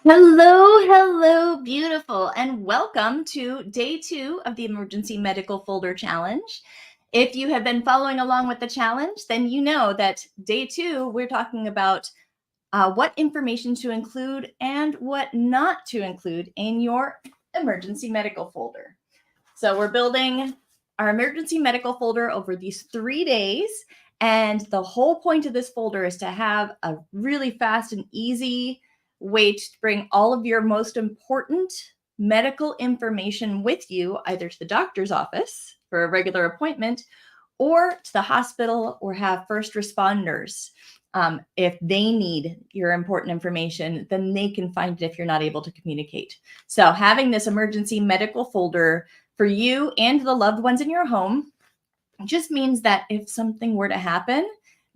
Hello, beautiful, and welcome to day 2 of the Emergency Medical Folder Challenge. If you have been following along with the challenge, then you know that day 2, we're talking about what information to include and what not to include in your emergency medical folder. So we're building our emergency medical folder over these 3 days, and the whole point of this folder is to have a really fast and easy way to bring all of your most important medical information with you, either to the doctor's office for a regular appointment or to the hospital, or have first responders. If they need your important information, then they can find it if you're not able to communicate. So having this emergency medical folder for you and the loved ones in your home just means that if something were to happen,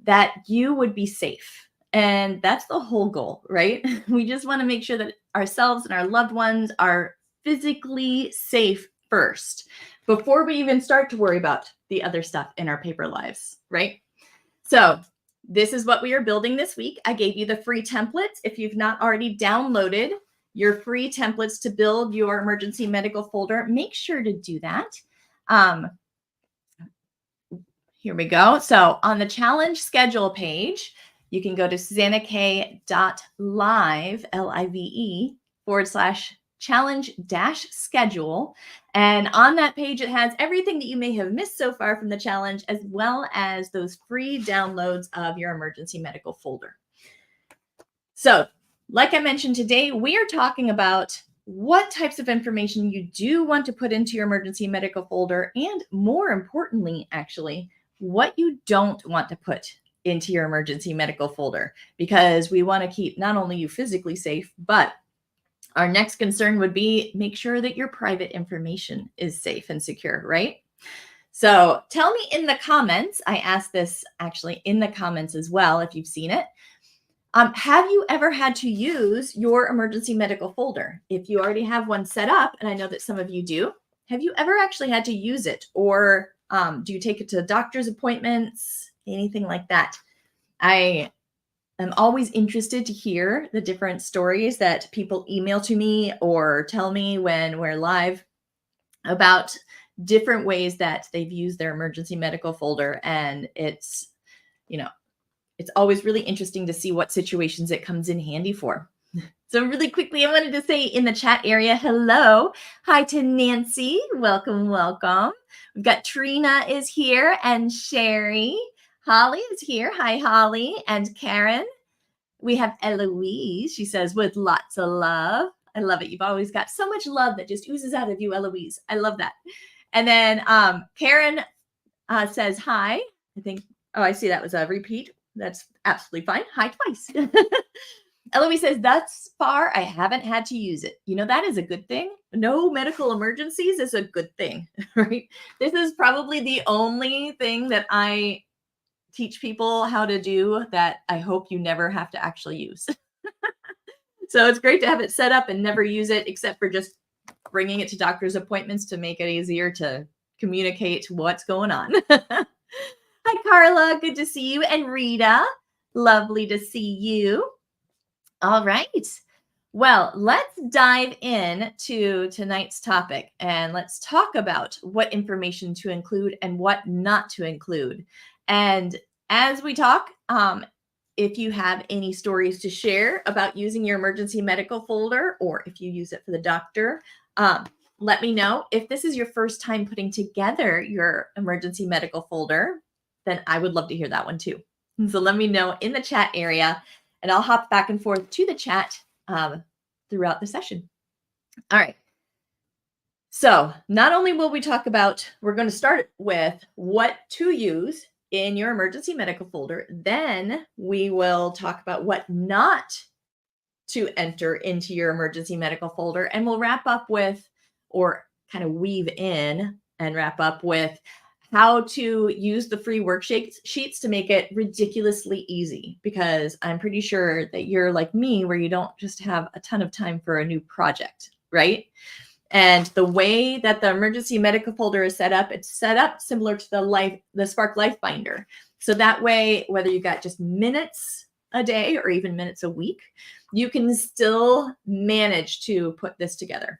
that you would be safe. And that's the whole goal, right? We just want to make sure that ourselves and our loved ones are physically safe first before we even start to worry about the other stuff in our paper lives, right? So this is what we are building this week. I gave you the free templates. If you've not already downloaded your free templates to build your emergency medical folder, make sure to do that. Here we go. So on the challenge schedule page, you can go to susannak.live, live/challenge-schedule. And on that page, it has everything that you may have missed so far from the challenge, as well as those free downloads of your emergency medical folder. So like I mentioned today, we are talking about what types of information you do want to put into your emergency medical folder, and more importantly, actually, what you don't want to put into your emergency medical folder, because we want to keep not only you physically safe, but our next concern would be make sure that your private information is safe and secure, right? So tell me in the comments, I asked this actually in the comments as well, if you've seen it. Have you ever had to use your emergency medical folder? If you already have one set up, and I know that some of you do, have you ever actually had to use it? Or do you take it to doctor's appointments, anything like that? I am always interested to hear the different stories that people email to me or tell me when we're live about different ways that they've used their emergency medical folder. And it's, it's always really interesting to see what situations it comes in handy for. So really quickly, I wanted to say in the chat area, hello. Hi to Nancy. Welcome. We've got Trina is here, and Sherry. Holly is here. Hi, Holly. And Karen. We have Eloise. She says, with lots of love. I love it. You've always got so much love that just oozes out of you, Eloise. I love that. And then Karen says, hi. I see that was a repeat. That's absolutely fine. Hi twice. Eloise says, thus far, I haven't had to use it. That is a good thing. No medical emergencies is a good thing, right? This is probably the only thing that I teach people how to do that I hope you never have to actually use. So it's great to have it set up and never use it, except for just bringing it to doctor's appointments to make it easier to communicate what's going on. Hi, Carla. Good to see you. And Rita, lovely to see you. All right. Well, let's dive into tonight's topic, and let's talk about what information to include and what not to include. And as we talk, if you have any stories to share about using your emergency medical folder, or if you use it for the doctor, let me know. If this is your first time putting together your emergency medical folder, then I would love to hear that one too. So let me know in the chat area, and I'll hop back and forth to the chat throughout the session. All right. So not only will we talk about, we're going to start with what to use in your emergency medical folder, then we will talk about what not to enter into your emergency medical folder, and we'll wrap up with, or kind of weave in and wrap up with, how to use the free worksheets to make it ridiculously easy, because I'm pretty sure that you're like me, where you don't just have a ton of time for a new project, right? And the way that the emergency medical folder is set up, it's set up similar to the Spark Life Binder. So that way, whether you've got just minutes a day or even minutes a week, you can still manage to put this together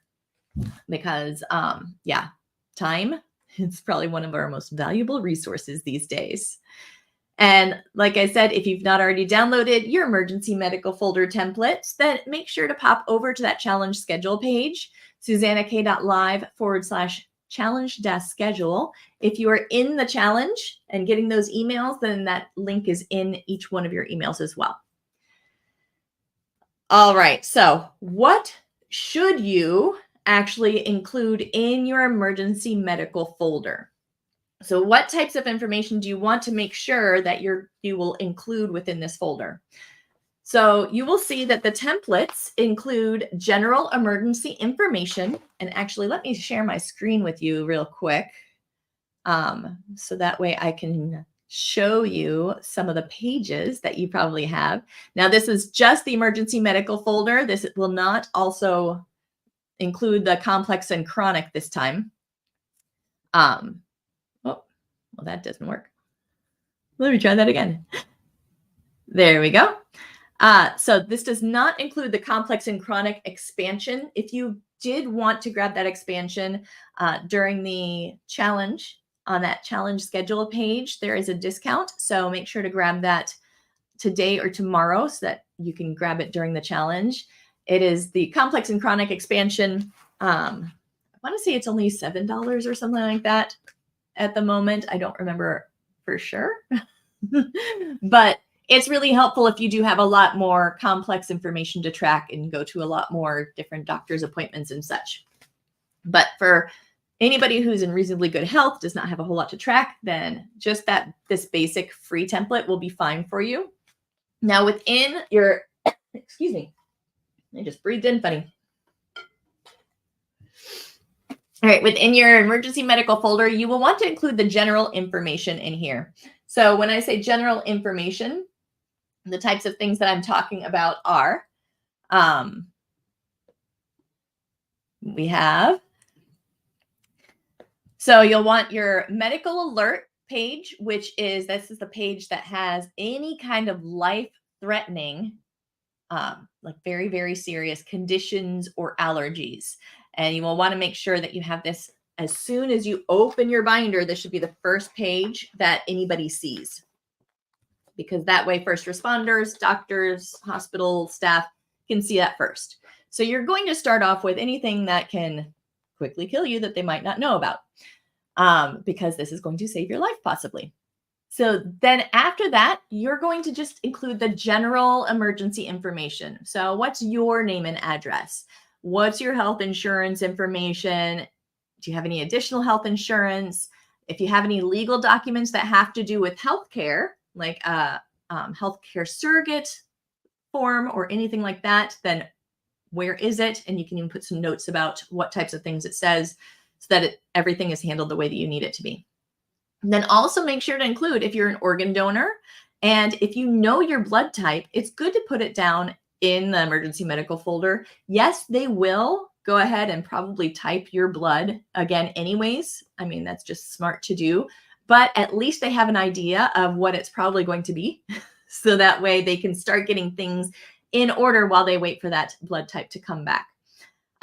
because, yeah, time is probably one of our most valuable resources these days. And like I said, if you've not already downloaded your emergency medical folder templates, then make sure to pop over to that challenge schedule page, susannak.live/challenge-schedule. If you are in the challenge and getting those emails, then that link is in each one of your emails as well. All right, so what should you actually include in your emergency medical folder? So what types of information do you want to make sure that you will include within this folder? So you will see that the templates include general emergency information. And actually, let me share my screen with you real quick. So that way I can show you some of the pages that you probably have. Now, this is just the emergency medical folder. This will not also include the complex and chronic this time. Well, that doesn't work. Let me try that again. There we go. So this does not include the complex and chronic expansion. If you did want to grab that expansion during the challenge, on that challenge schedule page, there is a discount. So make sure to grab that today or tomorrow so that you can grab it during the challenge. It is the complex and chronic expansion. I want to say it's only $7 or something like that at the moment. I don't remember for sure, but it's really helpful if you do have a lot more complex information to track and go to a lot more different doctor's appointments and such. But for anybody who's in reasonably good health, does not have a whole lot to track, then just this basic free template will be fine for you. Now within your, excuse me, I just breathed in funny. All right, within your emergency medical folder, you will want to include the general information in here. So when I say general information, the types of things that I'm talking about are, we have, so you'll want your medical alert page, this is the page that has any kind of life-threatening, like very, very serious conditions or allergies. And you will want to make sure that you have this as soon as you open your binder. This should be the first page that anybody sees, because that way first responders, doctors, hospital staff can see that first. So you're going to start off with anything that can quickly kill you that they might not know about, because this is going to save your life possibly. So then after that, you're going to just include the general emergency information. So what's your name and address? What's your health insurance information? Do you have any additional health insurance? If you have any legal documents that have to do with healthcare, like a healthcare surrogate form or anything like that, then where is it? And you can even put some notes about what types of things it says so that everything is handled the way that you need it to be. And then also make sure to include if you're an organ donor and if you know your blood type, it's good to put it down in the emergency medical folder. Yes, they will go ahead and probably type your blood again anyways. I mean, that's just smart to do, but at least they have an idea of what it's probably going to be. So that way they can start getting things in order while they wait for that blood type to come back.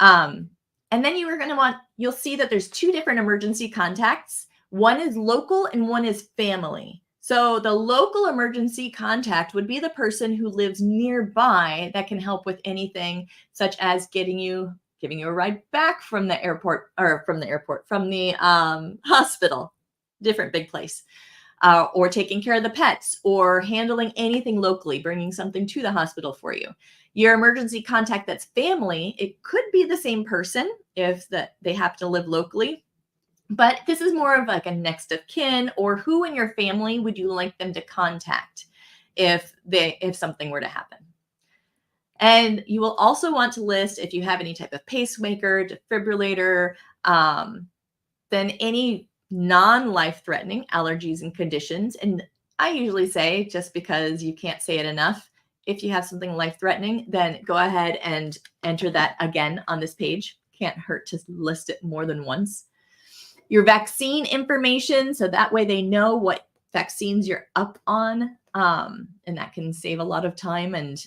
And then you'll see that there's two different emergency contacts. One is local and one is family. So the local emergency contact would be the person who lives nearby that can help with anything such as giving you a ride back from the airport, or from the hospital, different big place, or taking care of the pets, or handling anything locally, bringing something to the hospital for you. Your emergency contact that's family, it could be the same person if they happen to live locally. But this is more of like a next of kin, or who in your family would you like them to contact if something were to happen. And you will also want to list if you have any type of pacemaker, defibrillator, then any non-life-threatening allergies and conditions. And I usually say, just because you can't say it enough, if you have something life-threatening, then go ahead and enter that again on this page. Can't hurt to list it more than once. Your vaccine information, so that way they know what vaccines you're up on. and that can save a lot of time and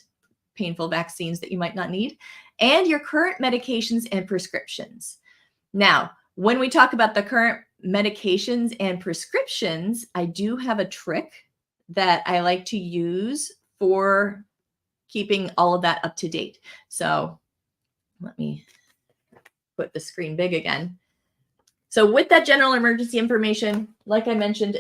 painful vaccines that you might not need, and your current medications and prescriptions. Now, when we talk about the current medications and prescriptions, I do have a trick that I like to use for keeping all of that up to date. So let me put the screen big again. So with that general emergency information, like I mentioned,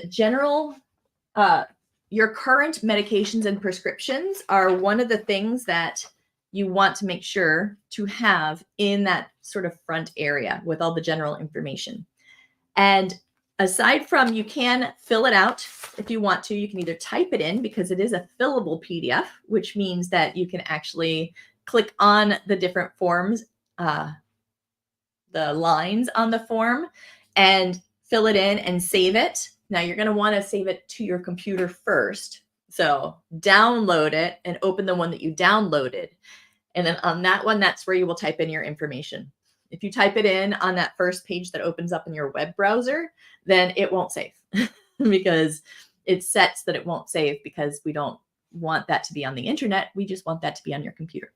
your current medications and prescriptions are one of the things that you want to make sure to have in that sort of front area with all the general information. And aside from, you can fill it out if you want to. You can either type it in because it is a fillable PDF, which means that you can actually click on the different forms, the lines on the form, and fill it in and save it. Now you're going to want to save it to your computer first. So download it and open the one that you downloaded. And then on that one, that's where you will type in your information. If you type it in on that first page that opens up in your web browser, then it won't save because it sets that it won't save because we don't want that to be on the internet. We just want that to be on your computer.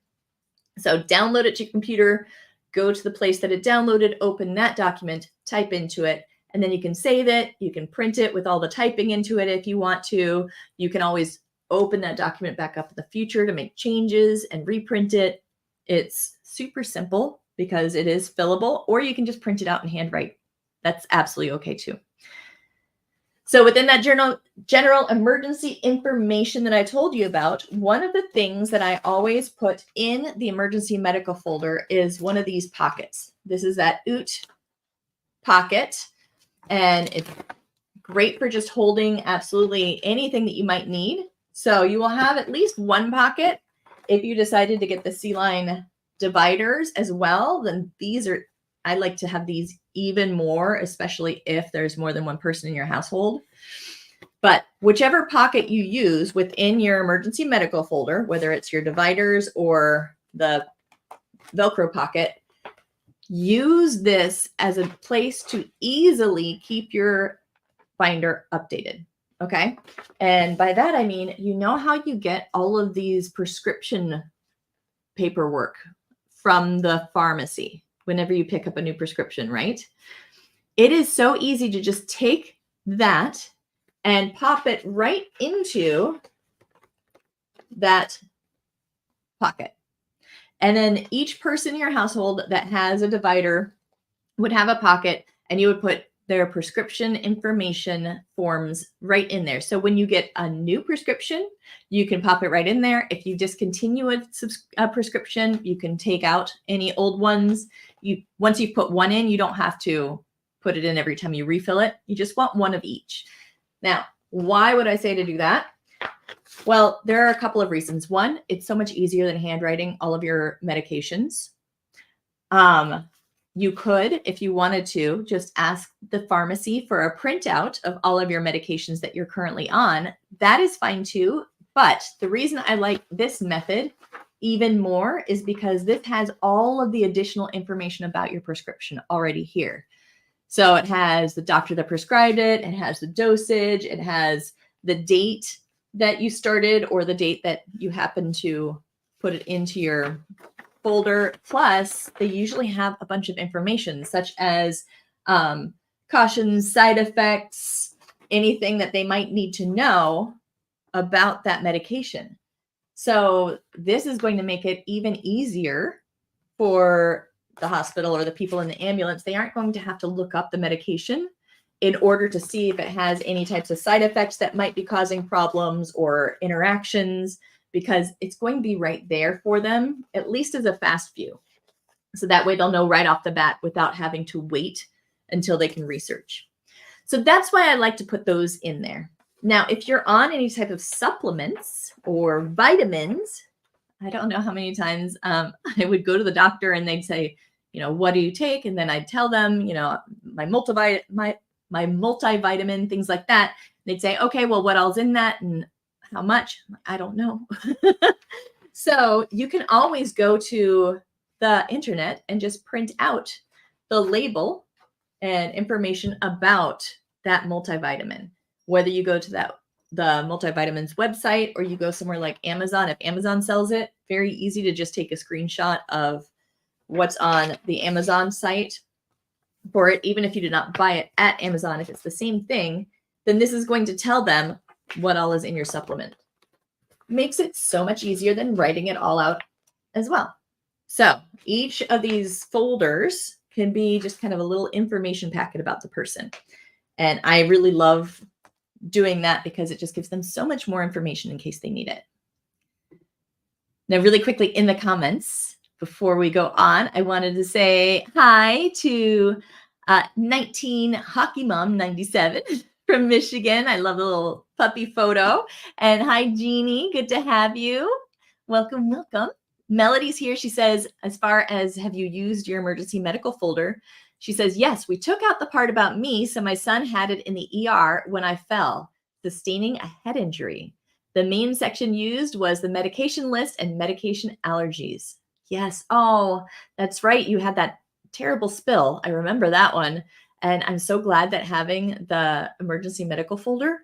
So download it to your computer, go to the place that it downloaded, open that document, type into it, and then you can save it. You can print it with all the typing into it if you want to. You can always open that document back up in the future to make changes and reprint it. It's super simple because it is fillable, or you can just print it out and handwrite. That's absolutely okay too. So within that general emergency information that I told you about, one of the things that I always put in the emergency medical folder is one of these pockets. This is that OOT pocket, and it's great for just holding absolutely anything that you might need. So you will have at least one pocket. If you decided to get the C-line dividers as well, then I like to have these even more, especially if there's more than one person in your household. But whichever pocket you use within your emergency medical folder, whether it's your dividers or the Velcro pocket, use this as a place to easily keep your binder updated. Okay. And by that, I mean, you know how you get all of these prescription paperwork from the pharmacy whenever you pick up a new prescription, right? It is so easy to just take that and pop it right into that pocket. And then each person in your household that has a divider would have a pocket, and you would put their prescription information forms right in there. So when you get a new prescription, you can pop it right in there. If you discontinue a prescription, you can take out any old ones. Once you put one in, you don't have to put it in every time you refill it. You just want one of each. Now, why would I say to do that? Well, there are a couple of reasons. One, it's so much easier than handwriting all of your medications. You could, if you wanted to, just ask the pharmacy for a printout of all of your medications that you're currently on. That is fine too. But the reason I like this method even more is because this has all of the additional information about your prescription already here. So it has the doctor that prescribed it, it has the dosage, it has the date that you started or the date that you happen to put it into your folder. Plus, they usually have a bunch of information such as cautions, side effects, anything that they might need to know about that medication. So this is going to make it even easier for the hospital or the people in the ambulance. They aren't going to have to look up the medication in order to see if it has any types of side effects that might be causing problems or interactions, because it's going to be right there for them, at least as a fast view. So that way they'll know right off the bat without having to wait until they can research. So that's why I like to put those in there. Now, if you're on any type of supplements or vitamins, I don't know how many times I would go to the doctor and they'd say, what do you take? And then I'd tell them, my multivitamin, things like that. They'd say, okay, well, what all's in that and how much? I don't know. So you can always go to the internet and just print out the label and information about that multivitamin. Whether you go to that the multivitamins website or you go somewhere like Amazon, if Amazon sells it, very easy to just take a screenshot of what's on the Amazon site for it. Even if you did not buy it at Amazon, if it's the same thing, then this is going to tell them what all is in your supplement. Makes it so much easier than writing it all out as well. So each of these folders can be just kind of a little information packet about the person. And I really love doing that because it just gives them so much more information in case they need it. Now, really quickly in the comments, before we go on, I wanted to say hi to 19 Hockey Mom 97 from Michigan. I love the little puppy photo. And hi, Jeannie. Good to have you. Welcome, welcome. Melody's here. She says, as far as have you used your emergency medical folder? She says, yes, we took out the part about me, so my son had it in the ER when I fell, sustaining a head injury. The main section used was the medication list and medication allergies. Yes. Oh, that's right. You had that terrible spill. I remember that one. And I'm so glad that having the emergency medical folder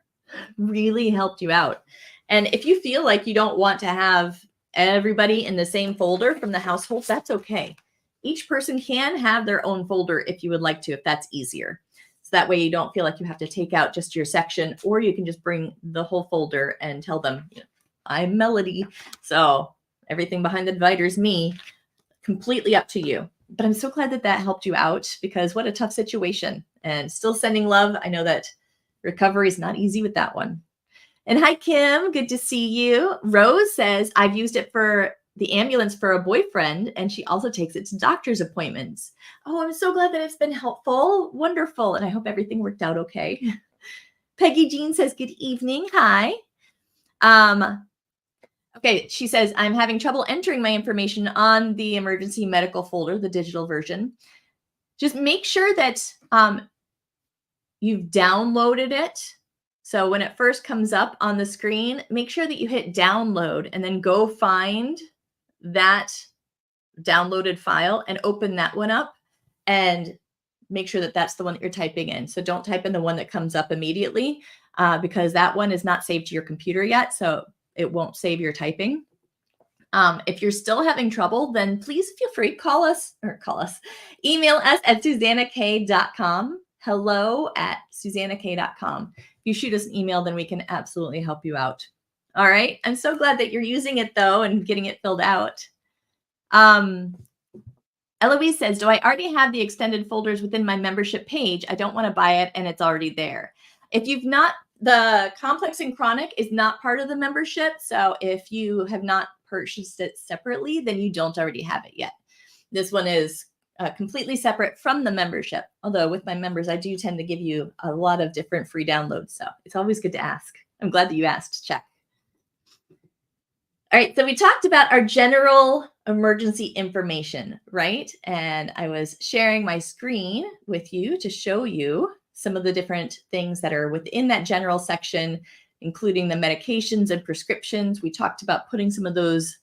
really helped you out. And if you feel like you don't want to have everybody in the same folder from the household, that's okay. Each person can have their own folder if you would like to, if that's easier. So that way you don't feel like you have to take out just your section, or you can just bring the whole folder and tell them, I'm Melody, so everything behind the divider is me. Completely up to you. But I'm so glad that that helped you out, because what a tough situation. And still sending love. I know that recovery is not easy with that one. And hi, Kim. Good to see you. Rose says, I've used it for the ambulance for a boyfriend, and she also takes it to doctor's appointments. Oh, I'm so glad that it's been helpful. Wonderful. And I hope everything worked out okay. Peggy Jean says, good evening. Hi. Okay, she says, I'm having trouble entering my information on the emergency medical folder, the digital version. Just make sure that you've downloaded it. So when it first comes up on the screen, make sure that you hit download and then go find that downloaded file and open that one up and make sure that that's the one that you're typing in. So don't type in the one that comes up immediately because that one is not saved to your computer yet. So it won't save your typing. If you're still having trouble, then please feel free, email us at susannak.com, hello@susannak.com. If you shoot us an email, then we can absolutely help you out. All right. I'm so glad that you're using it though and getting it filled out. Eloise says, do I already have the extended folders within my membership page? I don't want to buy it and it's already there. If you've not, the complex and chronic is not part of the membership. So if you have not purchased it separately, then you don't already have it yet. This one is completely separate from the membership. Although with my members, I do tend to give you a lot of different free downloads. So it's always good to ask. I'm glad that you asked. Check. All right, so we talked about our general emergency information, right? And I was sharing my screen with you to show you some of the different things that are within that general section, including the medications and prescriptions. We talked about putting some of those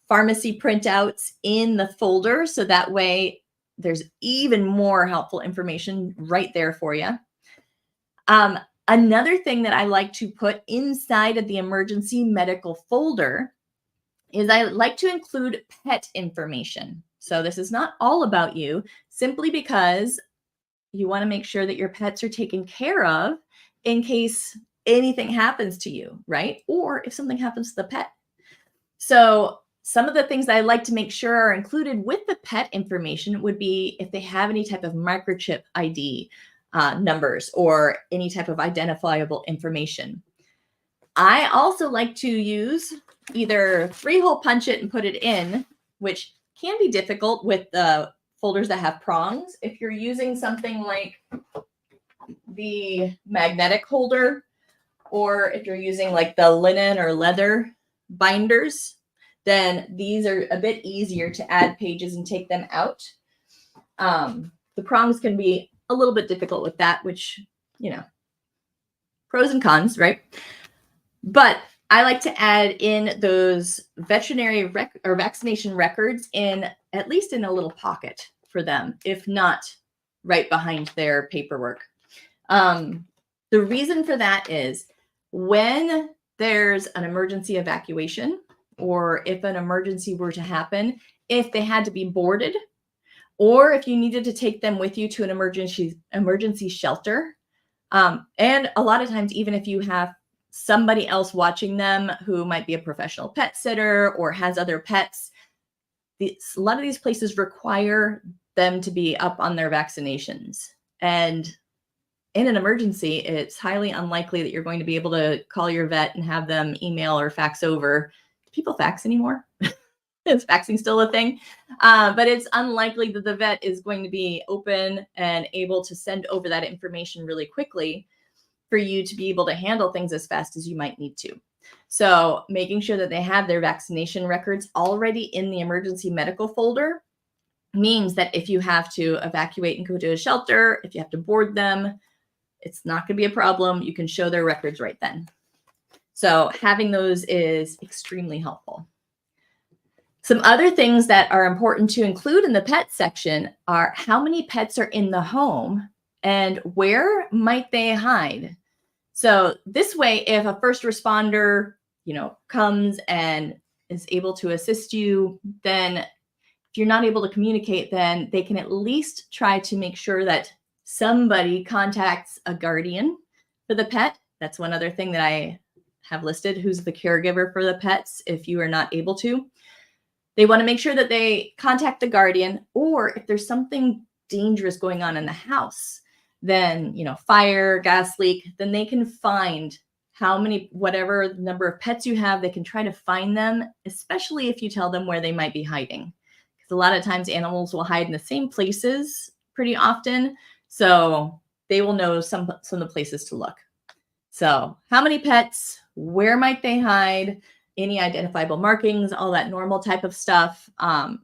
pharmacy printouts in the folder, so that way there's even more helpful information right there for you. Another thing that I like to put inside of the emergency medical folder is I like to include pet information. So this is not all about you, simply because you want to make sure that your pets are taken care of in case anything happens to you, right? Or if something happens to the pet. So some of the things that I like to make sure are included with the pet information would be if they have any type of microchip ID numbers or any type of identifiable information. I also like to use either 3-hole punch it and put it in, which can be difficult with the folders that have prongs. If you're using something like the magnetic holder, or if you're using like the linen or leather binders, then these are a bit easier to add pages and take them out. The prongs can be a little bit difficult with that, which, pros and cons, right? But I like to add in those veterinary or vaccination records at least in a little pocket for them, if not right behind their paperwork. The reason for that is when there's an emergency evacuation, or if an emergency were to happen, if they had to be boarded, or if you needed to take them with you to an emergency shelter. And a lot of times, even if you have somebody else watching them who might be a professional pet sitter or has other pets, a lot of these places require them to be up on their vaccinations. And in an emergency, it's highly unlikely that you're going to be able to call your vet and have them email or fax over. Do people fax anymore? Is faxing still a thing? But it's unlikely that the vet is going to be open and able to send over that information really quickly for you to be able to handle things as fast as you might need to. So making sure that they have their vaccination records already in the emergency medical folder means that if you have to evacuate and go to a shelter, if you have to board them, it's not going to be a problem. You can show their records right then. So having those is extremely helpful. Some other things that are important to include in the pet section are how many pets are in the home and where might they hide. So this way, if a first responder, comes and is able to assist you, then if you're not able to communicate, then they can at least try to make sure that somebody contacts a guardian for the pet. That's one other thing that I have listed, who's the caregiver for the pets if you are not able to. They want to make sure that they contact the guardian, or if there's something dangerous going on in the house, then, fire, gas leak, then they can find whatever number of pets you have, they can try to find them, especially if you tell them where they might be hiding. Because a lot of times animals will hide in the same places pretty often. So they will know some of the places to look. So how many pets, where might they hide, any identifiable markings, all that normal type of stuff. And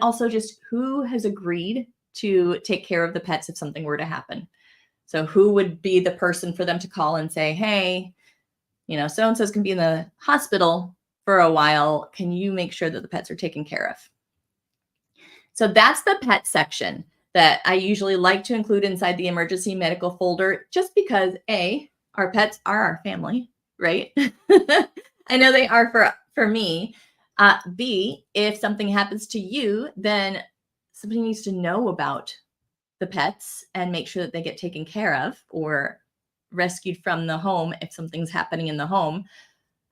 also just who has agreed to take care of the pets if something were to happen. So who would be the person for them to call and say, hey, so-and-so's can be in the hospital for a while. Can you make sure that the pets are taken care of? So that's the pet section that I usually like to include inside the emergency medical folder, just because A, our pets are our family, right? I know they are for me. B, if something happens to you, then somebody needs to know about the pets and make sure that they get taken care of or rescued from the home if something's happening in the home.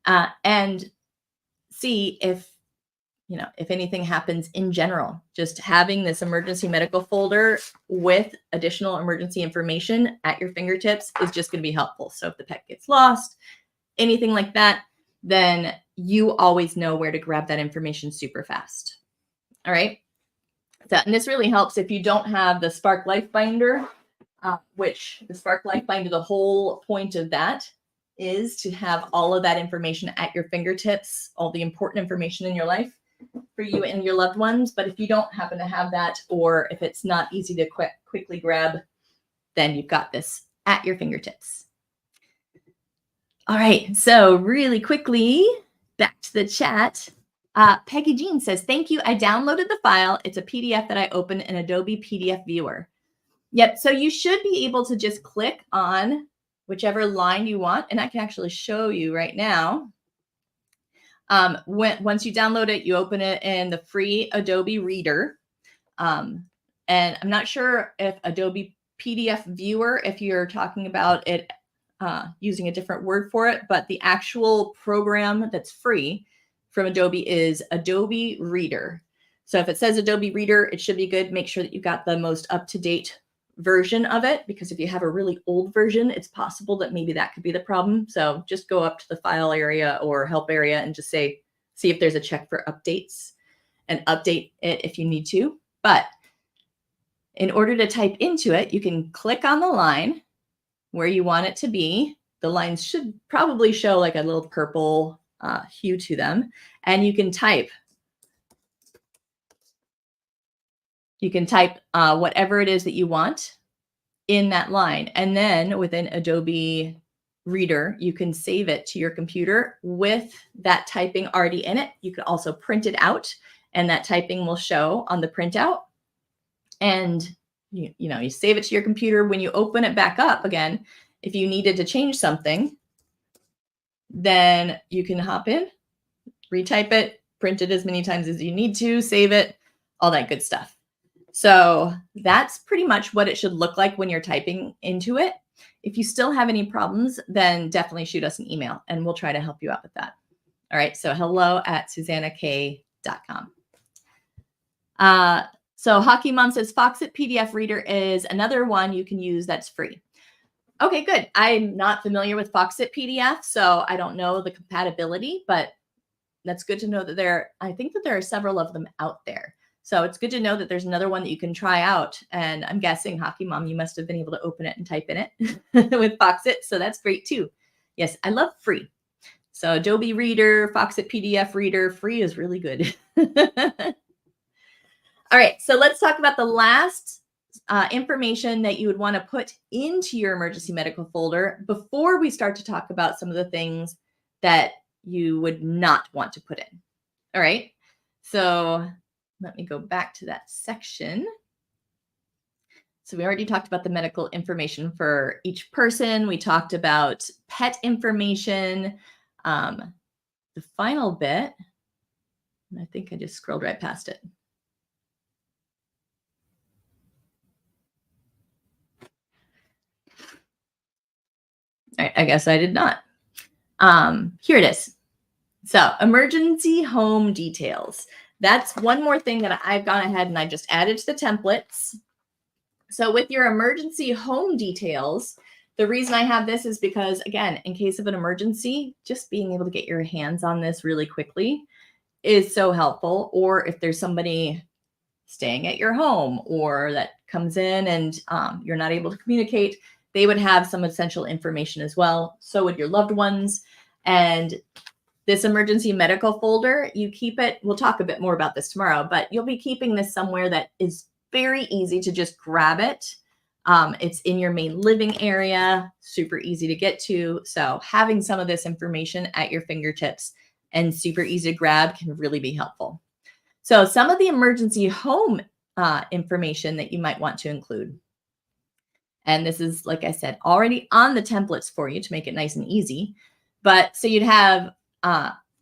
And C, if anything happens in general, just having this emergency medical folder with additional emergency information at your fingertips is just going to be helpful. So if the pet gets lost, anything like that, then you always know where to grab that information super fast. All right. And this really helps if you don't have the Spark Life Binder, which the Spark Life Binder, the whole point of that is to have all of that information at your fingertips, all the important information in your life for you and your loved ones. But if you don't happen to have that, or if it's not easy to quickly grab, then you've got this at your fingertips. All right, so really quickly, back to the chat. Peggy Jean says, thank you. I downloaded the file. It's a PDF that I opened in Adobe PDF Viewer. Yep, so you should be able to just click on whichever line you want, and I can actually show you right now. Once you download it, you open it in the free Adobe Reader. And I'm not sure if Adobe PDF Viewer, if you're talking about it using a different word for it, but the actual program that's free from Adobe is Adobe Reader. So if it says Adobe Reader, it should be good. Make sure that you've got the most up-to-date version of it, because if you have a really old version, it's possible that maybe that could be the problem. So just go up to the file area or help area and just see if there's a check for updates, and update it if you need to. But in order to type into it, you can click on the line where you want it to be. The lines should probably show like a little purple hue to them, and you can type. You can type whatever it is that you want in that line. And then within Adobe Reader, you can save it to your computer with that typing already in it. You can also print it out, and that typing will show on the printout. And you save it to your computer. When you open it back up again, if you needed to change something, then you can hop in, retype it, print it as many times as you need to, save it, all that good stuff. So that's pretty much what it should look like when you're typing into it. If you still have any problems, then definitely shoot us an email and we'll try to help you out with that. All right, so hello@susannak.com. So Hockey Mom says Foxit PDF Reader is another one you can use that's free. Okay, good. I'm not familiar with Foxit PDF, so I don't know the compatibility, but that's good to know that I think that there are several of them out there. So it's good to know that there's another one that you can try out. And I'm guessing, Hockey Mom, you must have been able to open it and type in it with Foxit. So that's great too. Yes, I love free. So Adobe Reader, Foxit PDF Reader, free is really good. All right, so let's talk about the last information that you would want to put into your emergency medical folder before we start to talk about some of the things that you would not want to put in. All right, so let me go back to that section. So we already talked about the medical information for each person. We talked about pet information. The final bit, I think I just scrolled right past it. I guess I did not. Here it is. So emergency home details. That's one more thing that I've gone ahead and I just added to the templates. So with your emergency home details, the reason I have this is because, again, in case of an emergency, just being able to get your hands on this really quickly is so helpful. Or if there's somebody staying at your home or that comes in and you're not able to communicate, they would have some essential information as well. So would your loved ones. And this emergency medical folder, you keep it, we'll talk a bit more about this tomorrow, but you'll be keeping this somewhere that is very easy to just grab it. It's in your main living area, super easy to get to. So having some of this information at your fingertips and super easy to grab can really be helpful. So some of the emergency home information that you might want to include. And this is, like I said, already on the templates for you to make it nice and easy. But so you'd have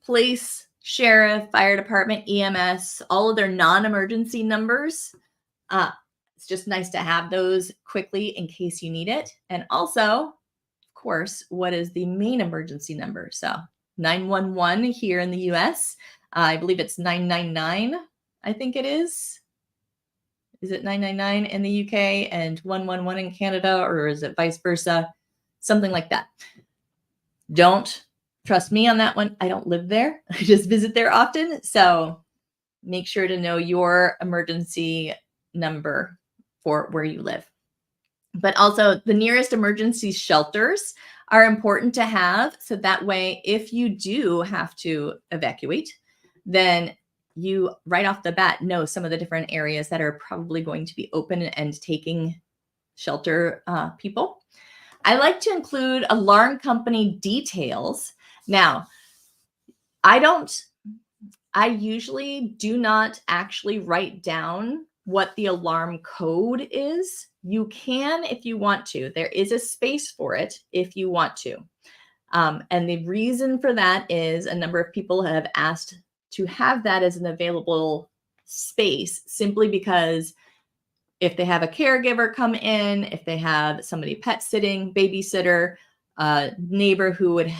police, sheriff, fire department, EMS, all of their non-emergency numbers. It's just nice to have those quickly in case you need it. And also, of course, what is the main emergency number? So 911 here in the US. I believe it's 999, I think it is. Is it 999 in the UK and 111 in Canada, or is it vice versa? Something like that. Don't trust me on that one. I don't live there. I just visit there often. So make sure to know your emergency number for where you live. But also the nearest emergency shelters are important to have. So that way, if you do have to evacuate, then you right off the bat know some of the different areas that are probably going to be open and taking shelter people. I like to include alarm company details. Now, I usually do not actually write down what the alarm code is. You can if you want to. There is a space for it if you want to. And the reason for that is a number of people have asked to have that as an available space simply because if they have a caregiver come in, if they have somebody pet sitting, babysitter, neighbor who would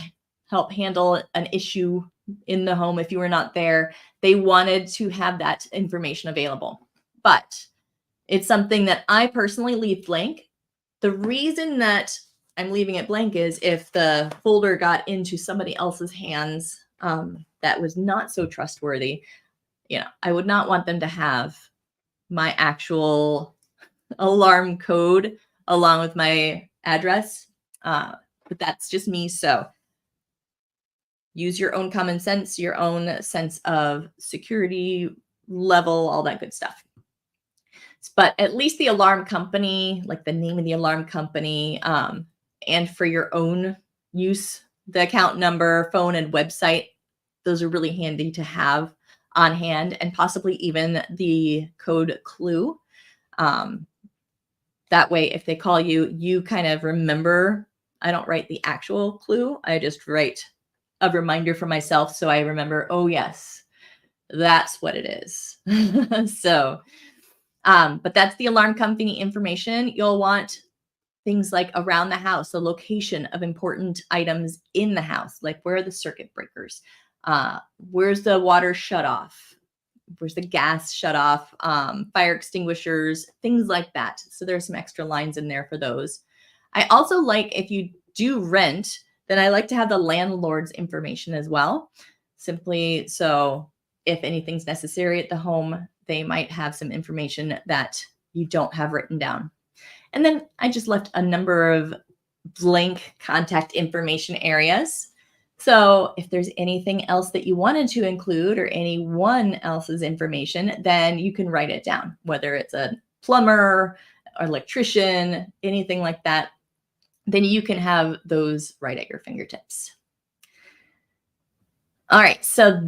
help handle an issue in the home if you were not there, they wanted to have that information available. But it's something that I personally leave blank. The reason that I'm leaving it blank is if the folder got into somebody else's hands that was not so trustworthy, I would not want them to have my actual alarm code along with my address. But that's just me. So use your own common sense, your own sense of security level, all that good stuff. But at least the alarm company, like the name of the alarm company, and for your own use, the account number, phone, and website, those are really handy to have on hand, and possibly even the code clue. That way, if they call you, you kind of remember. I don't write the actual clue. I just write a reminder for myself so I remember, oh yes, that's what it is. So, but that's the alarm company information. You'll want things like around the house, the location of important items in the house, like where are the circuit breakers? Where's the water shut off? Where's the gas shut off? Fire extinguishers, things like that. So there's some extra lines in there for those. I also like, if you do rent, then I like to have the landlord's information as well. Simply so if anything's necessary at the home, they might have some information that you don't have written down. And then I just left a number of blank contact information areas. So if there's anything else that you wanted to include or anyone else's information, then you can write it down, whether it's a plumber or electrician, anything like that, then you can have those right at your fingertips. All right, so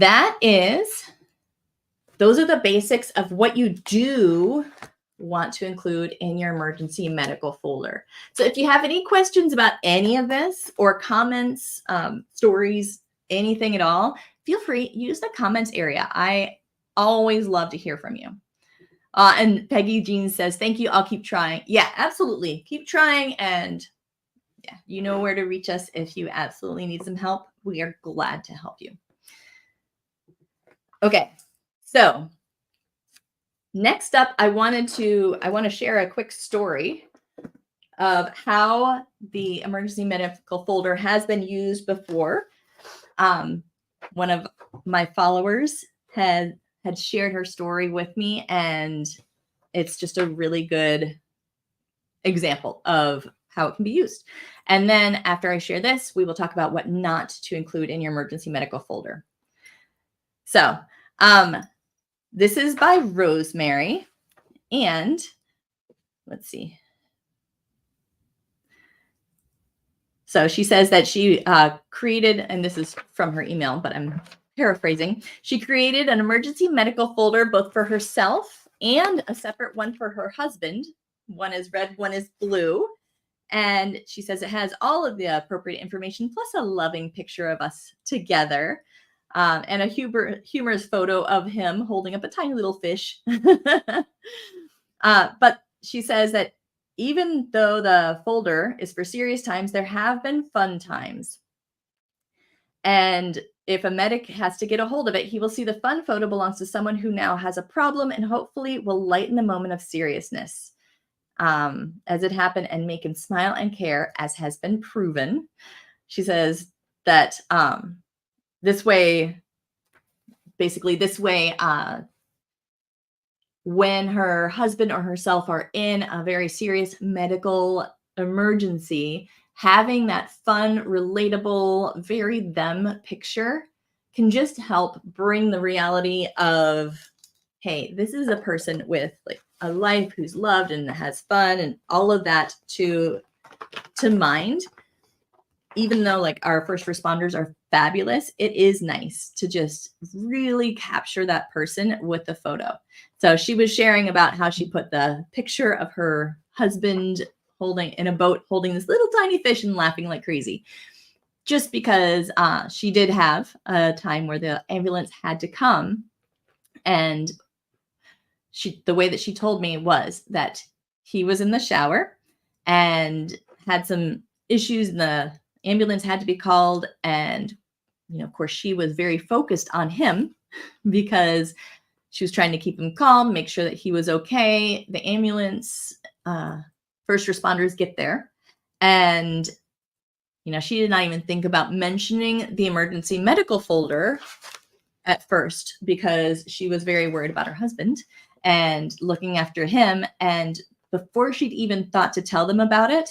those are the basics of what you do want to include in your emergency medical folder. So if you have any questions about any of this or comments, stories, anything at all, feel free, use the comments area. I always love to hear from you. And Peggy Jean says, thank you, I'll keep trying. Yeah, absolutely. Keep trying, and yeah, you know where to reach us if you absolutely need some help. We are glad to help you. Okay, so next up, I want to share a quick story of how the emergency medical folder has been used before. One of my followers had shared her story with me, and it's just a really good example of how it can be used. And then after I share this, we will talk about what not to include in your emergency medical folder. So, this is by Rosemary, and let's see. So she says that she created, and this is from her email, but I'm paraphrasing. She created an emergency medical folder both for herself and a separate one for her husband. One is red, one is blue. And she says it has all of the appropriate information, plus a loving picture of us together. And a humorous photo of him holding up a tiny little fish. But she says that even though the folder is for serious times, there have been fun times. And if a medic has to get a hold of it, he will see the fun photo belongs to someone who now has a problem and hopefully will lighten the moment of seriousness as it happened and make him smile and care, as has been proven. She says that this way, when her husband or herself are in a very serious medical emergency, having that fun, relatable, very them picture can just help bring the reality of, hey, this is a person with like a life who's loved and has fun and all of that to mind. Even though like our first responders are fabulous, it is nice to just really capture that person with the photo. So she was sharing about how she put the picture of her husband holding in a boat, holding this little tiny fish and laughing like crazy, just because she did have a time where the ambulance had to come. And the way that she told me was that he was in the shower and had some issues, and the ambulance had to be called. And, you know, of course, she was very focused on him because she was trying to keep him calm, make sure that he was okay. The ambulance, first responders get there. And, you know, she did not even think about mentioning the emergency medical folder at first because she was very worried about her husband and looking after him. And before she'd even thought to tell them about it,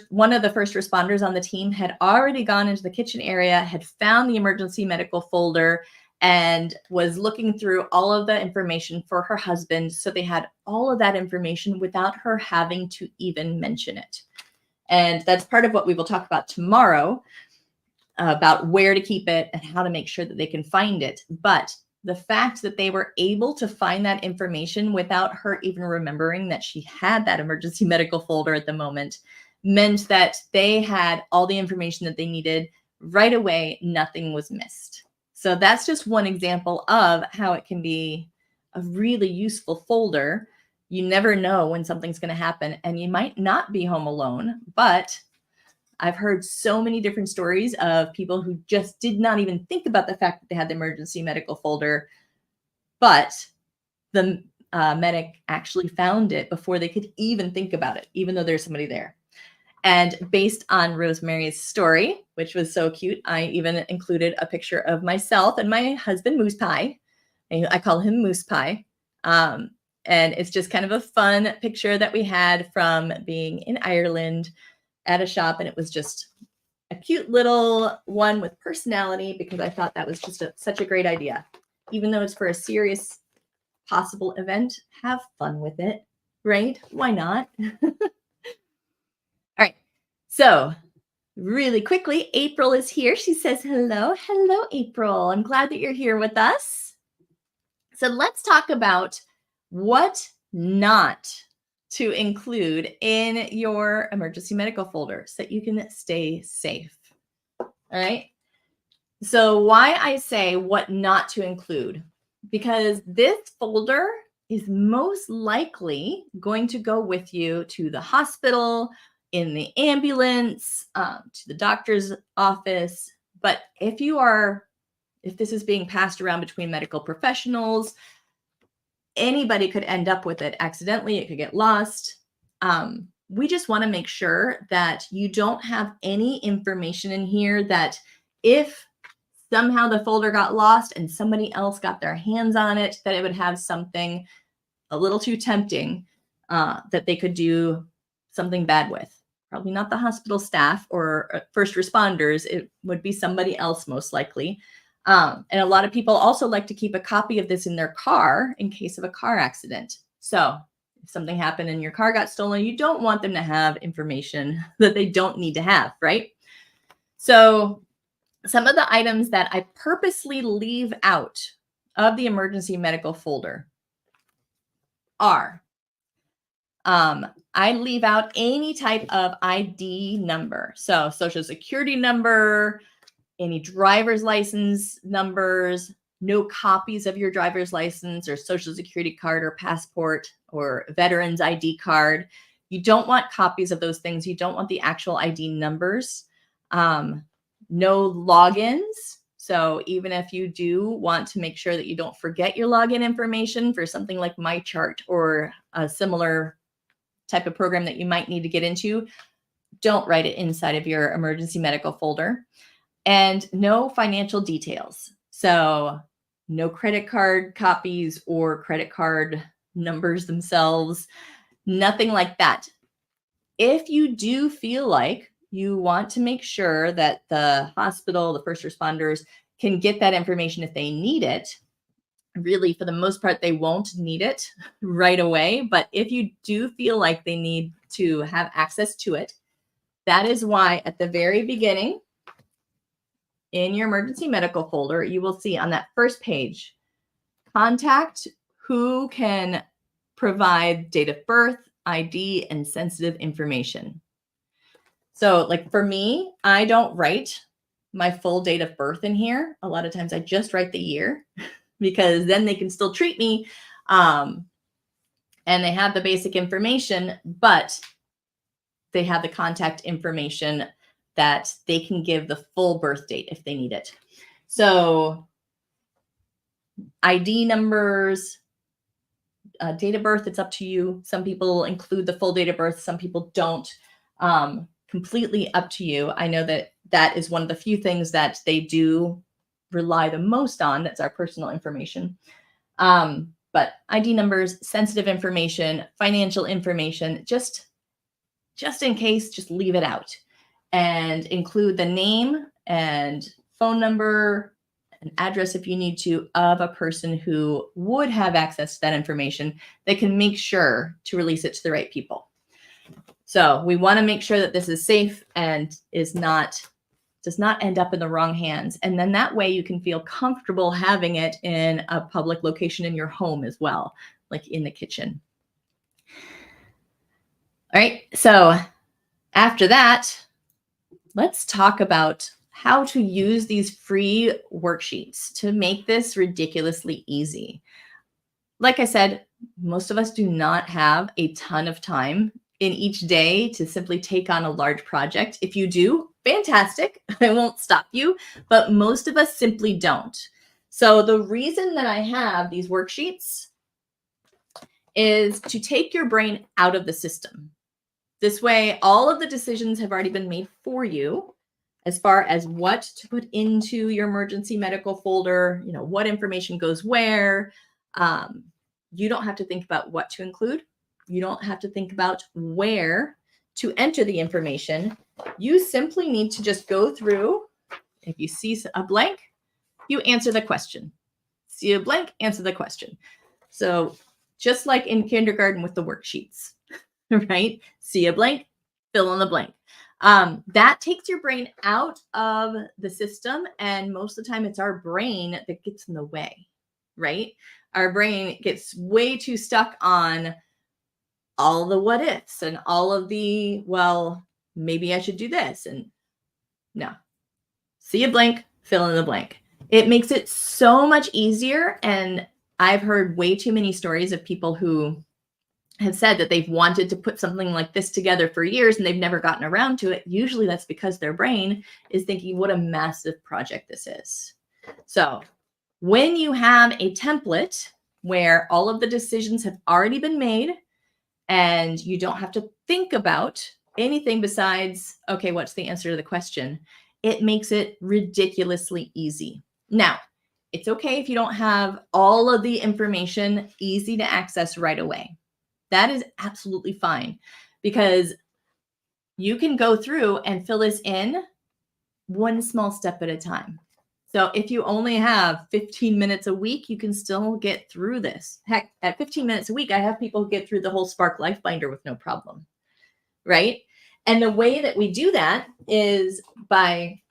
one of the first responders on the team had already gone into the kitchen area, had found the emergency medical folder, and was looking through all of the information for her husband. So they had all of that information without her having to even mention it. And that's part of what we will talk about tomorrow, about where to keep it and how to make sure that they can find it. But the fact that they were able to find that information without her even remembering that she had that emergency medical folder at the moment meant that they had all the information that they needed right away. Nothing was missed. So that's just one example of how it can be a really useful folder. You never know when something's going to happen, and you might not be home alone, but I've heard so many different stories of people who just did not even think about the fact that they had the emergency medical folder, but the medic actually found it before they could even think about it, even though there's somebody there. And based on Rosemary's story, which was so cute, I even included a picture of myself and my husband, Moose Pie. I call him Moose Pie. And it's just kind of a fun picture that we had from being in Ireland at a shop. And it was just a cute little one with personality, because I thought that was just such a great idea. Even though it's for a serious possible event, have fun with it, right? Why not? All right. So really quickly, April is here. She says, hello. Hello, April. I'm glad that you're here with us. So let's talk about what not to include in your emergency medical folder so that you can stay safe. All right. So why I say what not to include, because this folder is most likely going to go with you to the hospital, in the ambulance, to the doctor's office. But if this is being passed around between medical professionals, anybody could end up with it accidentally. It could get lost. We just want to make sure that you don't have any information in here that if somehow the folder got lost and somebody else got their hands on it, that it would have something a little too tempting that they could do something bad with. Probably not the hospital staff or first responders. It would be somebody else most likely. And a lot of people also like to keep a copy of this in their car in case of a car accident. So if something happened and your car got stolen, you don't want them to have information that they don't need to have, right? So some of the items that I purposely leave out of the emergency medical folder are, I leave out any type of ID number. So social security number, any driver's license numbers, no copies of your driver's license or social security card or passport or veteran's ID card. You don't want copies of those things. You don't want the actual ID numbers. No logins. So even if you do want to make sure that you don't forget your login information for something like MyChart or a similar type of program that you might need to get into, don't write it inside of your emergency medical folder. And no financial details. So no credit card copies or credit card numbers themselves, nothing like that. If you do feel like you want to make sure that the hospital, the first responders can get that information if they need it, really, for the most part, they won't need it right away. But if you do feel like they need to have access to it, that is why at the very beginning in your emergency medical folder, you will see on that first page, contact who can provide date of birth, ID, and sensitive information. So like for me, I don't write my full date of birth in here. A lot of times I just write the year because then they can still treat me. And they have the basic information, but they have the contact information that they can give the full birth date if they need it. So ID numbers, date of birth, it's up to you. Some people include the full date of birth. Some people don't. Completely up to you. I know that that is one of the few things that they do rely the most on. That's our personal information. But ID numbers, sensitive information, financial information, just in case, just leave it out and include the name and phone number and address if you need to of a person who would have access to that information. They can make sure to release it to the right people. So we want to make sure that this is safe and does not end up in the wrong hands. And then that way you can feel comfortable having it in a public location in your home as well, like in the kitchen. All right. So After that, let's talk about how to use these free worksheets to make this ridiculously easy. Like I said, most of us do not have a ton of time in each day to simply take on a large project. If you do, fantastic. I won't stop you, but most of us simply don't. So the reason that I have these worksheets is to take your brain out of the system. This way, all of the decisions have already been made for you as far as what to put into your emergency medical folder, what information goes where. You don't have to think about what to include. You don't have to think about where to enter the information. You simply need to just go through. If you see a blank, you answer the question. See a blank, answer the question. So just like in kindergarten with the worksheets, right? See a blank, fill in the blank. That takes your brain out of the system. And most of the time it's our brain that gets in the way, right? Our brain gets way too stuck on all the what ifs and all of the, well, maybe I should do this. And no, see a blank, fill in the blank. It makes it so much easier. And I've heard way too many stories of people who have said that they've wanted to put something like this together for years and they've never gotten around to it. Usually that's because their brain is thinking what a massive project this is. So when you have a template where all of the decisions have already been made and you don't have to think about anything besides, okay, what's the answer to the question? It makes it ridiculously easy. Now, it's okay if you don't have all of the information easy to access right away. That is absolutely fine because you can go through and fill this in one small step at a time. So if you only have 15 minutes a week, you can still get through this. Heck, at 15 minutes a week, I have people get through the whole Spark Life Binder with no problem, right? And the way that we do that is by,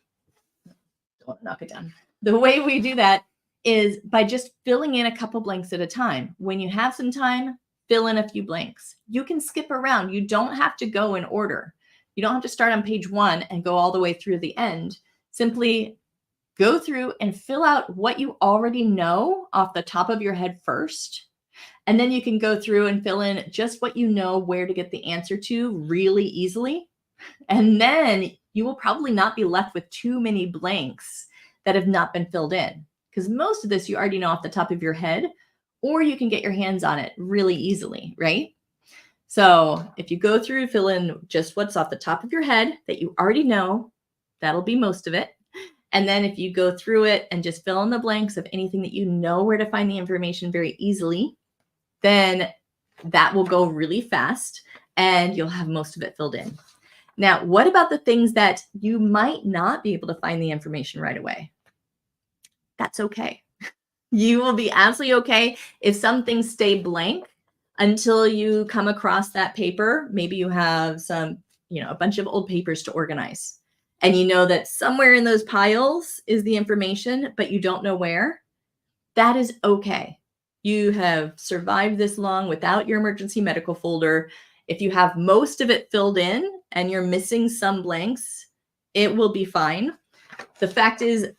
don't knock it down. The way we do that is by just filling in a couple blanks at a time. When you have some time, fill in a few blanks. You can skip around. You don't have to go in order. You don't have to start on page 1 and go all the way through the end. Simply go through and fill out what you already know off the top of your head first. And then you can go through and fill in just what you know where to get the answer to really easily. And then you will probably not be left with too many blanks that have not been filled in, because most of this you already know off the top of your head, or you can get your hands on it really easily, right? So if you go through, fill in just what's off the top of your head that you already know, that'll be most of it. And then if you go through it and just fill in the blanks of anything that you know where to find the information very easily, then that will go really fast and you'll have most of it filled in. Now, what about the things that you might not be able to find the information right away? That's okay. You will be absolutely okay if some things stay blank until you come across that paper. Maybe you have some, a bunch of old papers to organize. And you know that somewhere in those piles is the information, but you don't know where. That is okay. You have survived this long without your emergency medical folder. If you have most of it filled in and you're missing some blanks, it will be fine. The fact is,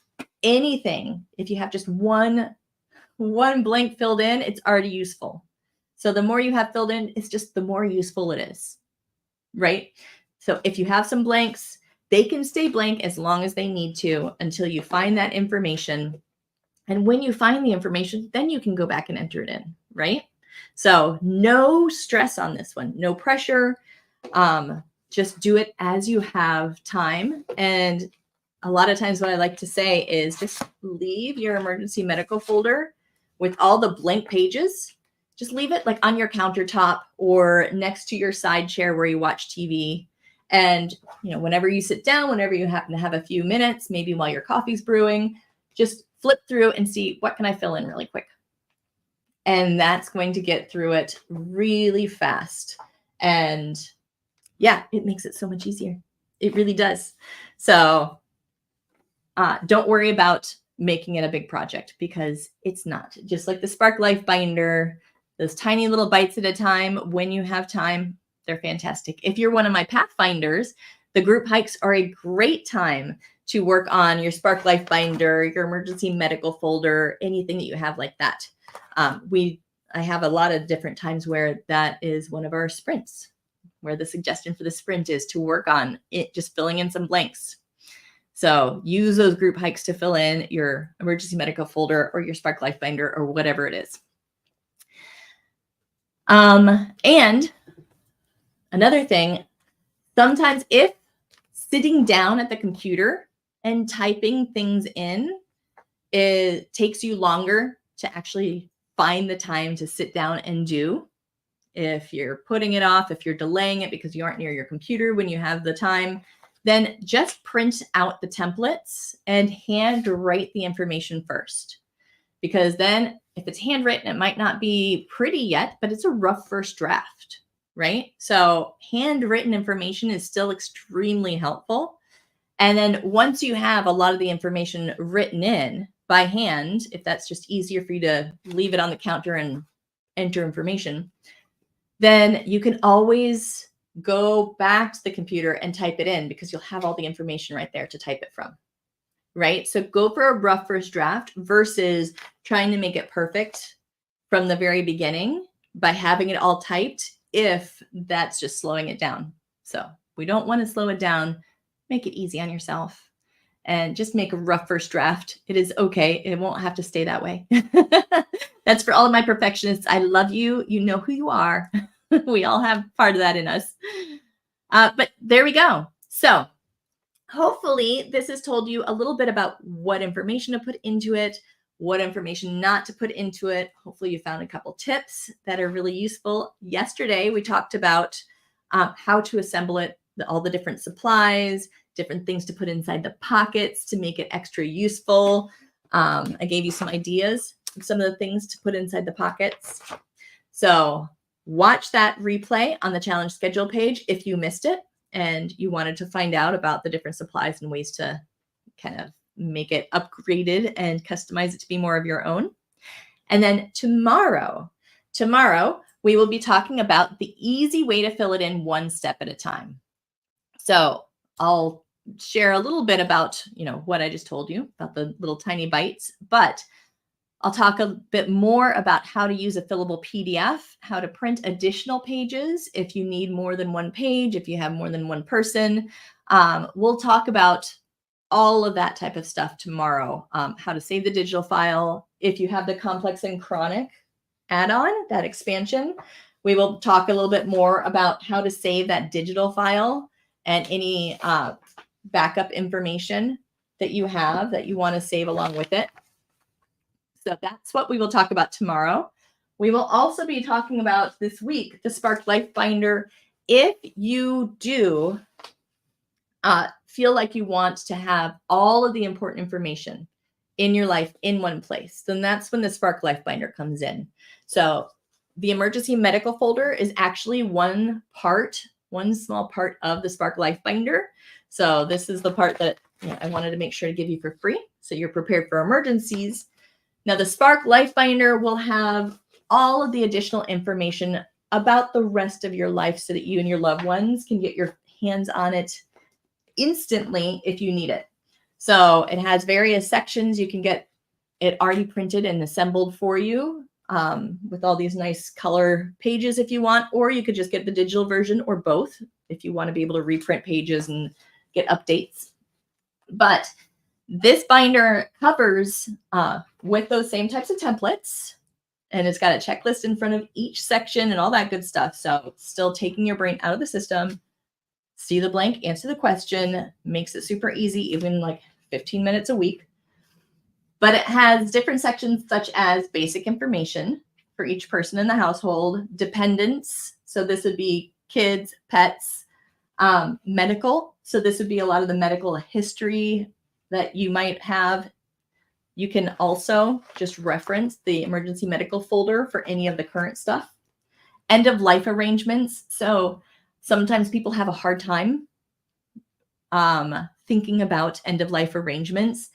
anything, if you have just one blank filled in, it's already useful. So the more you have filled in, it's just the more useful it is, right? So if you have some blanks, they can stay blank as long as they need to until you find that information. And when you find the information, then you can go back and enter it in, right? So no stress on this one, no pressure. Just do it as you have time. And a lot of times what I like to say is just leave your emergency medical folder with all the blank pages. Just leave it like on your countertop or next to your side chair where you watch TV. And, whenever you sit down, whenever you happen to have a few minutes, maybe while your coffee's brewing, just flip through and see what can I fill in really quick. And that's going to get through it really fast. And yeah, it makes it so much easier. It really does. So don't worry about making it a big project because it's not. Just like the Spark Life Binder, those tiny little bites at a time when you have time, They're fantastic. If you're one of my Pathfinders, the group hikes are a great time to work on your Spark Life binder, your emergency medical folder, anything that you have like that. I have a lot of different times where that is one of our sprints, where the suggestion for the sprint is to work on it, just filling in some blanks. So use those group hikes to fill in your emergency medical folder or your Spark Life binder or whatever it is. And another thing, sometimes if sitting down at the computer and typing things in, it takes you longer to actually find the time to sit down and do. If you're putting it off, if you're delaying it because you aren't near your computer when you have the time, then just print out the templates and hand write the information first. Because then if it's handwritten, it might not be pretty yet, but it's a rough first draft, right? So handwritten information is still extremely helpful. And then once you have a lot of the information written in by hand, if that's just easier for you to leave it on the counter and enter information, then you can always go back to the computer and type it in because you'll have all the information right there to type it from, right? So go for a rough first draft versus trying to make it perfect from the very beginning by having it all typed, if that's just slowing it down. So we don't want to slow it down. Make it easy on yourself and just make a rough first draft. It is okay. It won't have to stay that way. That's for all of my perfectionists. I love you. You know who you are. We all have part of that in us. But there we go. So hopefully this has told you a little bit about what information to put into it, what information not to put into it. Hopefully you found a couple tips that are really useful. Yesterday, we talked about how to assemble it, all the different supplies, different things to put inside the pockets to make it extra useful. I gave you some ideas of some of the things to put inside the pockets. So watch that replay on the challenge schedule page if you missed it and you wanted to find out about the different supplies and ways to kind of make it upgraded and customize it to be more of your own. And then tomorrow, we will be talking about the easy way to fill it in one step at a time. So I'll share a little bit about, what I just told you about the little tiny bites, but I'll talk a bit more about how to use a fillable PDF, how to print additional pages if you need more than one page, if you have more than one person. We'll talk about all of that type of stuff tomorrow, how to save the digital file. If you have the Complex and Chronic add-on, that expansion, we will talk a little bit more about how to save that digital file and any backup information that you have that you want to save along with it. So that's what we will talk about tomorrow. We will also be talking about this week, the Spark Life Binder. If you do feel like you want to have all of the important information in your life in one place, then that's when the Spark Life Binder comes in. So the emergency medical folder is actually one small part of the Spark Life Binder. So this is the part that I wanted to make sure to give you for free, so you're prepared for emergencies. Now, the Spark Life Binder will have all of the additional information about the rest of your life so that you and your loved ones can get your hands on it instantly if you need it. So it has various sections. You can get it already printed and assembled for you with all these nice color pages if you want, or you could just get the digital version, or both if you want to be able to reprint pages and get updates. But this binder covers with those same types of templates, and it's got a checklist in front of each section and all that good stuff. So still taking your brain out of the system, see the blank, answer the question, makes it super easy, even like 15 minutes a week. But it has different sections such as basic information for each person in the household, dependents. So this would be kids, pets, medical. So this would be a lot of the medical history that you might have. You can also just reference the emergency medical folder for any of the current stuff. End of life arrangements. So sometimes people have a hard time thinking about end of life arrangements.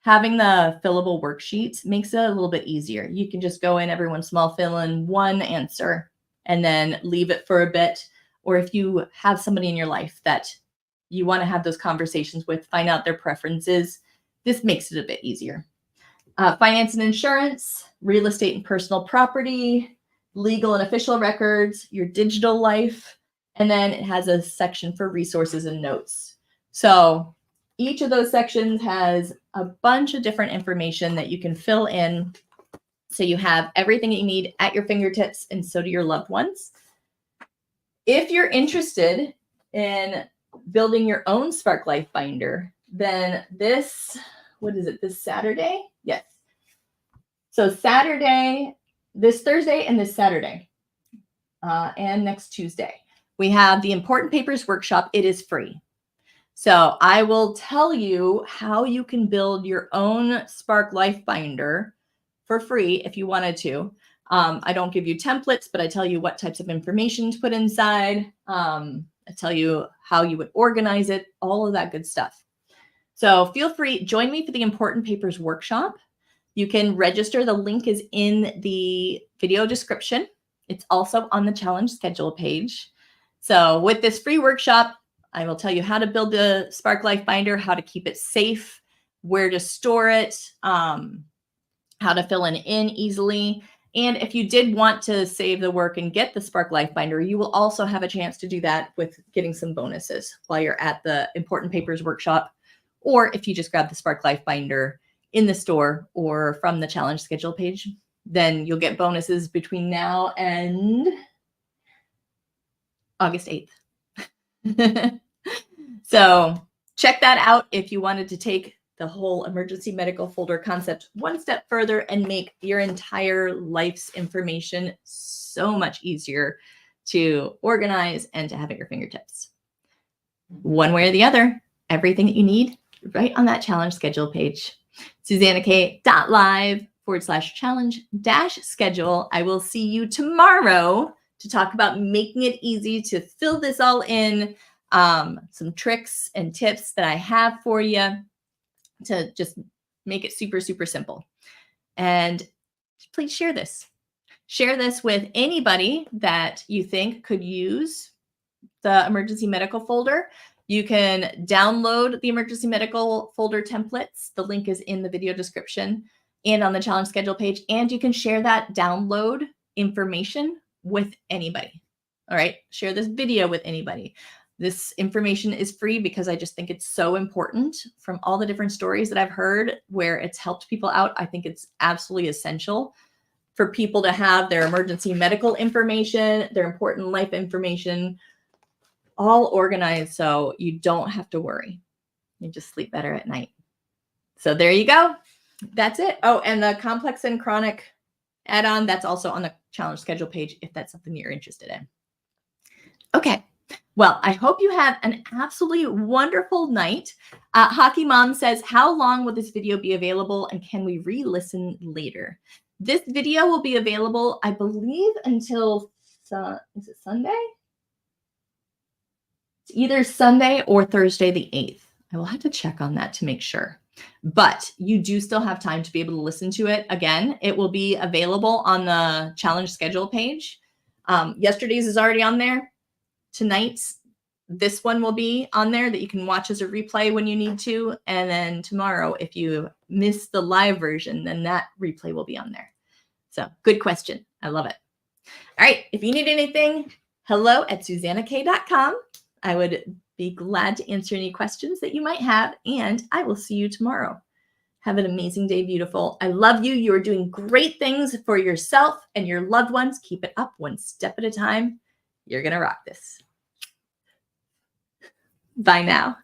Having the fillable worksheets makes it a little bit easier. You can just go in every once in a while, fill in one answer, and then leave it for a bit. or if you have somebody in your life that you want to have those conversations with, find out their preferences, this makes it a bit easier. Finance and insurance, real estate and personal property, legal and official records, your digital life, and then it has a section for resources and notes. So each of those sections has a bunch of different information that you can fill in. So you have everything that you need at your fingertips, and so do your loved ones. If you're interested in building your own Spark Life binder, then this Saturday? Yes. So Saturday, this Thursday and this Saturday, and next Tuesday, we have the Important Papers Workshop. It is free. So I will tell you how you can build your own Spark Life binder for free if you wanted to. I don't give you templates, but I tell you what types of information to put inside. I tell you how you would organize it, all of that good stuff. So feel free, join me for the Important Papers Workshop. You can register. The link is in the video description. It's also on the challenge schedule page. So with this free workshop, I will tell you how to build the Spark Life binder, how to keep it safe, where to store it, how to fill in easily. And if you did want to save the work and get the Spark Life binder, you will also have a chance to do that with getting some bonuses while you're at the Important Papers Workshop, or if you just grab the Spark Life binder in the store or from the challenge schedule page, then you'll get bonuses between now and August 8th. So check that out if you wanted to take the whole emergency medical folder concept one step further and make your entire life's information so much easier to organize and to have at your fingertips. One way or the other, everything that you need right on that challenge schedule page. SusannaK.live/challenge-schedule. I will see you tomorrow to talk about making it easy to fill this all in, some tricks and tips that I have for you to just make it super, super simple. And please share this. Share this with anybody that you think could use the emergency medical folder. You can download the emergency medical folder templates. The link is in the video description and on the challenge schedule page. And you can share that download information with anybody. All right. Share this video with anybody. This information is free because I just think it's so important. From all the different stories that I've heard where it's helped people out, I think it's absolutely essential for people to have their emergency medical information, their important life information, all organized so you don't have to worry. You just sleep better at night. So there you go. That's it. Oh, and the complex and chronic add-on, that's also on the challenge schedule page if that's something you're interested in. Okay. Well, I hope you have an absolutely wonderful night. Hockey Mom says, how long will this video be available and can we re-listen later? This video will be available, I believe, until, is it Sunday? It's either Sunday or Thursday the 8th. I will have to check on that to make sure. But you do still have time to be able to listen to it. Again, it will be available on the challenge schedule page. Yesterday's is already on there. Tonight's, this one will be on there that you can watch as a replay when you need to. And then tomorrow, if you miss the live version, then that replay will be on there. So good question. I love it. All right. If you need anything, hello@SusannaK.com. I would be glad to answer any questions that you might have, and I will see you tomorrow. Have an amazing day, beautiful. I love you. You are doing great things for yourself and your loved ones. Keep it up one step at a time. You're going to rock this. Bye now.